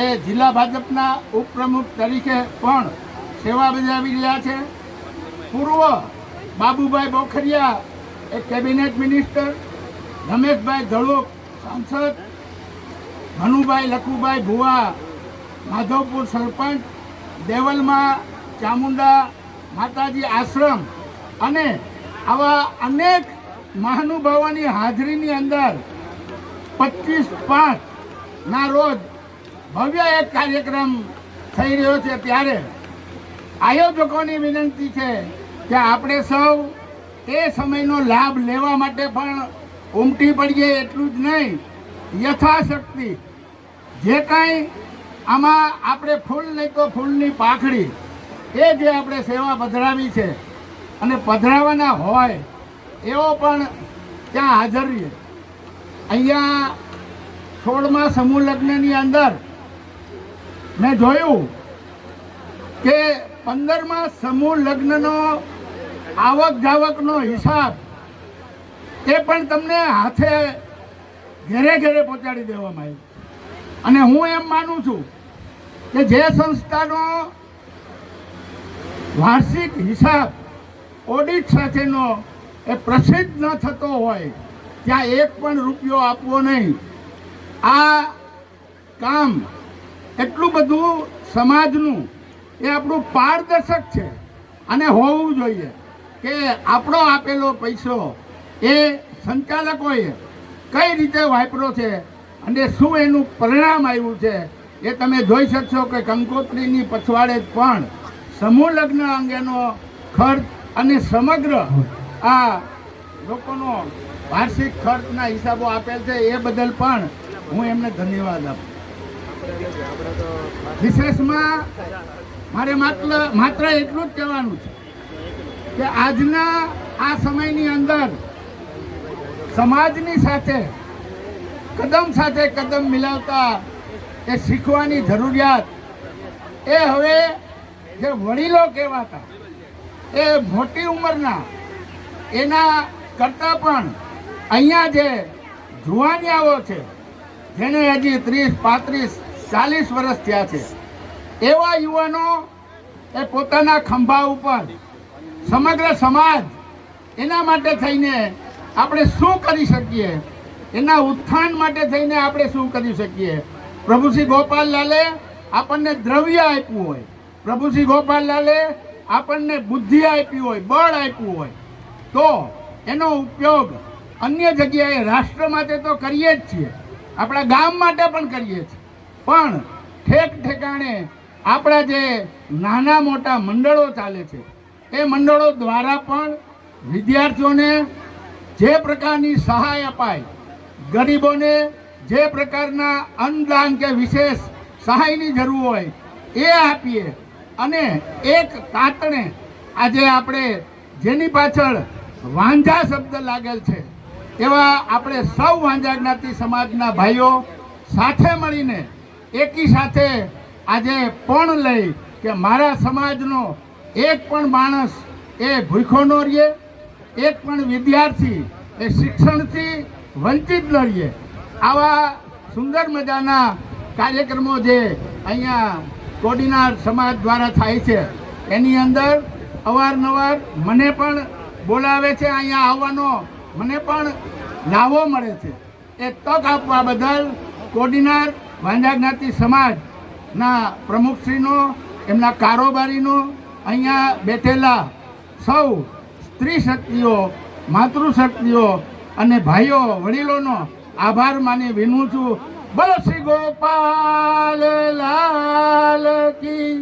એ જિલ્લા ભાજપના ઉપપ્રમુખ તરીકે પણ સેવા બજાવી રહ્યા છે. પૂર્વ બાબુભાઈ બોખરિયા એ કેબિનેટ મિનિસ્ટર, રમેશભાઈ ધડોક સાંસદ, મનુભાઈ લખુભાઈ ભુવા માધવપુર સરપંચ, દેવલમાં ચામુંડા માતાજી આશ્રમ અને આવા અનેક મહાનુભાવોની હાજરીની અંદર 25/5 રોજ ભવ્ય એક કાર્યક્રમ થઈ રહ્યો છે. ત્યારે આયોજકોની વિનંતી છે કે આપણે સૌ એ સમયનો લાભ લેવા માટે પણ ઉમટી પડીએ. એટલું જ નહીં, યથાશક્તિ જે કાંઈ આમાં આપણે ફૂલ નહીં તો ફૂલની પાખડી એ જે આપણે સેવા પધરાવી છે અને પધરાવાના હોય એવો પણ ત્યાં હાજર રહીએ. અહીંયા 16મા સમૂહ લગ્નની અંદર મેં જોયું કે 15મા સમૂહ લગ્નનો આવક જાવકનો હિસાબ એ પણ તમને હાથે ઘેરે ઘેરે પહોંચાડી દેવામાં આવ્યું. અને હું એમ માનું છું કે જે સંસ્થાનો વાર્ષિક હિસાબ ઓડિટ સાથેનો એ પ્રસિદ્ધ ન થતો હોય ત્યાં એક પણ રૂપિયો આપવો નહીં. આ કામ એટલું બધું સમાજનું એ આપણું પારદર્શક છે અને હોવું જોઈએ કે આપણો આપેલો પૈસો એ સંચાલકોએ કઈ રીતે વાપરો છે અને શું એનું પરિણામ આવ્યું છે એ તમે જોઈ શકશો કે કંકોત્રીની પછવાડે જ પણ સમૂહ લગ્ન અંગેનો ખર્ચ અને સમગ્ર આ લોકોનો વાર્ષિક ખર્ચના હિસાબો આપેલ છે. એ બદલ પણ હું એમને ધન્યવાદ આપું. વિશેષમાં મારે માત્ર એટલું જ કહેવાનું છે કે આજના આ સમયની અંદર સમાજની સાથે કદમ મિલાવતા એ શીખવાની જરૂરિયાત એ હવે જે વડીલો કહેવાતા એ મોટી ઉંમરના એના કરતાં પણ અહીંયા જે જુવાનિયાઓ છે જેને હજી 30, 35, 40 વર્ષ થયા છે એવા યુવાનો એ પોતાના ખંભા ઉપર સમગ્ર સમાજ એના માટે થઈને આપણે શું કરી શકીએ, એના ઉત્થાન માટે થઈને આપણે શું કરી શકીએ. પ્રભુશ્રી ગોપાલલાલે આપણને દ્રવ્ય આપ્યું હોય, પ્રભુશ્રી ગોપાલલાલે આપણને બુદ્ધિ આપી હોય, બળ આપ્યું હોય તો એનો ઉપયોગ અન્ય જગ્યાએ રાષ્ટ્ર માટે તો કરીએ જ છીએ, આપણા ગામ માટે પણ કરીએ છીએ. પણ ઠેક ઠેકાણે આપણા જે નાના મોટા મંડળો ચાલે છે એ મંડળો દ્વારા પણ વિદ્યાર્થીઓને જે પ્રકારની સહાય અપાય, ગરીબોને જે પ્રકારના અન્નદાન કે વિશેષ સહાયની જરૂર હોય એ આપીએ. અને એક તાતણે આજે આપણે જેની પાછળ વાંઝા શબ્દ લાગેલ છે એવા આપણે સૌ વાંઝા જ્ઞાતિ સમાજના ભાઈઓ સાથે મળીને એકી સાથે આજે પણ લઈ કે મારા સમાજનો એક પણ માણસ એ ભૂખો ન રહે, એક પણ વિદ્યાર્થી એ શિક્ષણથી વંચિત ન રહે. આવા સુંદર મજાના કાર્યક્રમો જે અહીંયા કોડીનાર સમાજ દ્વારા થાય છે એની અંદર અવારનવાર મને પણ બોલાવે છે, અહીંયા આવવાનો મને પણ લાવો મળે છે. એ તક આપવા બદલ કોડીનાર વાંઝા જ્ઞાતિ સમાજના પ્રમુખશ્રીનો, એમના કારોબારીનો, અહીંયા બેઠેલા સૌ સ્ત્રી શક્તિઓ, માતૃશક્તિઓ અને ભાઈઓ વડીલોનો આભાર માની વિનું છું. બોલો શ્રી ગોપાલ લાલ કી